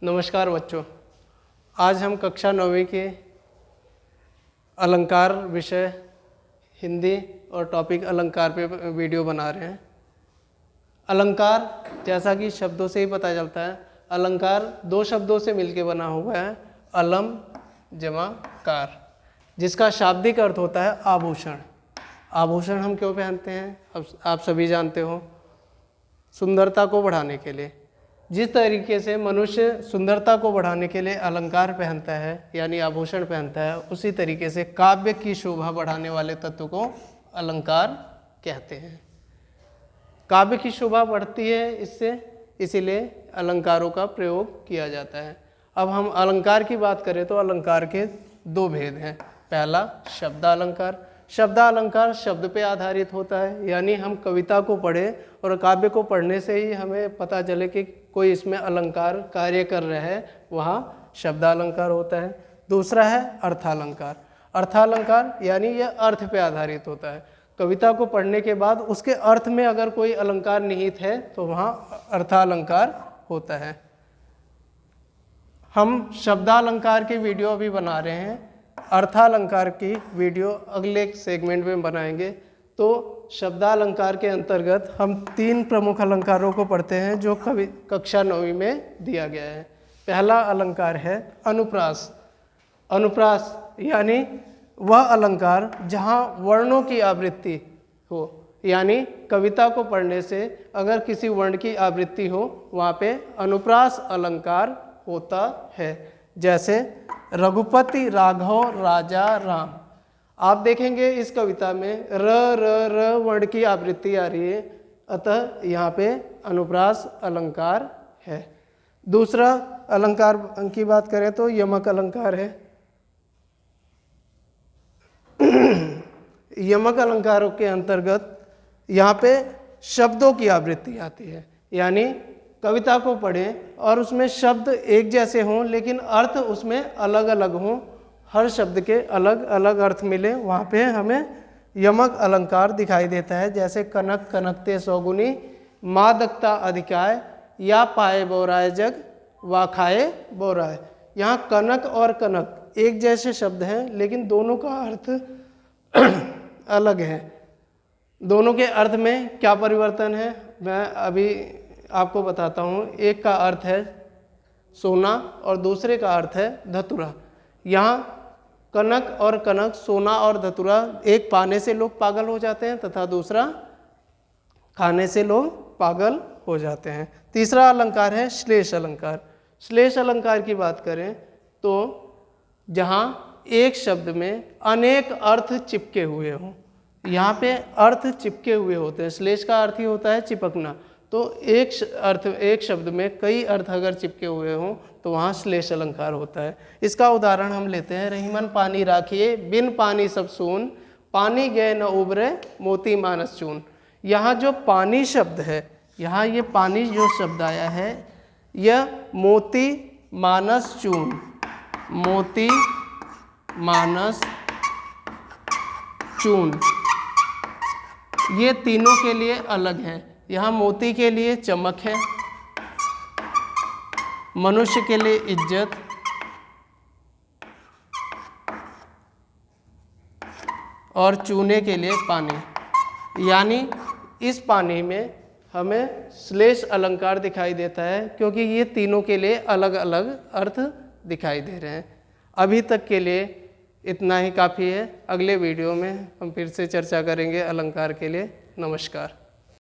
नमस्कार बच्चों, आज हम कक्षा 9वीं के अलंकार विषय हिंदी और टॉपिक अलंकार पे वीडियो बना रहे हैं। अलंकार जैसा कि शब्दों से ही पता चलता है, अलंकार दो शब्दों से मिलकर बना हुआ है, अलम जमा कार, जिसका शाब्दिक अर्थ होता है आभूषण। आभूषण हम क्यों पहनते हैं अब आप सभी जानते हो, सुंदरता को बढ़ाने के लिए। जिस तरीके से मनुष्य सुंदरता को बढ़ाने के लिए अलंकार पहनता है यानी आभूषण पहनता है, उसी तरीके से काव्य की शोभा बढ़ाने वाले तत्व को अलंकार कहते हैं। काव्य की शोभा बढ़ती है इससे, इसीलिए अलंकारों का प्रयोग किया जाता है। अब हम अलंकार की बात करें तो अलंकार के दो भेद हैं। पहला शब्दालंकार। शब्दालंकार शब्द पे आधारित होता है, यानी हम कविता को पढ़ें और काव्य को पढ़ने से ही हमें पता चले कि कोई इसमें अलंकार कार्य कर रहा है, वहाँ शब्दालंकार होता है। दूसरा है अर्थालंकार। अर्थालंकार यानी यह अर्थ पे आधारित होता है। कविता को पढ़ने के बाद उसके अर्थ में अगर कोई अलंकार निहित है तो वहाँ अर्थालंकार होता है। हम शब्दालंकार की वीडियो अभी बना रहे हैं, अर्थालंकार की वीडियो अगले सेगमेंट में बनाएंगे। तो शब्दालंकार के अंतर्गत हम 3 प्रमुख अलंकारों को पढ़ते हैं जो कक्षा 9वीं में दिया गया है। पहला अलंकार है अनुप्रास। अनुप्रास यानी वह अलंकार जहाँ वर्णों की आवृत्ति हो, यानी कविता को पढ़ने से अगर किसी वर्ण की आवृत्ति हो वहाँ पे अनुप्रास अलंकार होता है। जैसे रघुपति राघव राजा राम, आप देखेंगे इस कविता में र र र वर्ण की आवृत्ति आ रही है, अतः यहाँ पे अनुप्रास अलंकार है। दूसरा अलंकार की बात करें तो यमक अलंकार है। यमक अलंकारों के अंतर्गत यहाँ पे शब्दों की आवृत्ति आती है, यानी कविता को पढ़ें और उसमें शब्द एक जैसे हों लेकिन अर्थ उसमें अलग अलग हों, हर शब्द के अलग अलग अर्थ मिले, वहाँ पे हमें यमक अलंकार दिखाई देता है। जैसे कनक कनकते सौगुनी, मादकता अधिकाय, या पाए बोराय जग, वा खाए बोराय। यहाँ कनक और कनक एक जैसे शब्द हैं लेकिन दोनों का अर्थ अलग है। दोनों के अर्थ में क्या परिवर्तन है मैं अभी आपको बताता हूँ। एक का अर्थ है सोना और दूसरे का अर्थ है धतुरा। यहाँ कनक और कनक, सोना और धतुरा, एक पाने से लोग पागल हो जाते हैं तथा दूसरा खाने से लोग पागल हो जाते हैं। तीसरा अलंकार है श्लेष अलंकार। श्लेष अलंकार की बात करें तो जहाँ एक शब्द में अनेक अर्थ चिपके हुए हों, यहाँ पे अर्थ चिपके हुए होते हैं। श्लेष का अर्थ ही होता है चिपकना, तो एक शब्द में कई अर्थ अगर चिपके हुए हों तो वहाँ श्लेष अलंकार होता है। इसका उदाहरण हम लेते हैं। रहीमन पानी राखिए बिन पानी सब सून, पानी गए न उबरे मोती मानस चून। यहाँ जो पानी शब्द है, यहाँ ये पानी जो शब्द आया है, यह मोती मानस चून, मोती मानस चून, ये तीनों के लिए अलग है। यहाँ मोती के लिए चमक है, मनुष्य के लिए इज्जत, और चूने के लिए पानी। यानी इस पानी में हमें श्लेष अलंकार दिखाई देता है क्योंकि ये तीनों के लिए अलग अलग अर्थ दिखाई दे रहे हैं। अभी तक के लिए इतना ही काफ़ी है। अगले वीडियो में हम फिर से चर्चा करेंगे अलंकार के लिए। नमस्कार।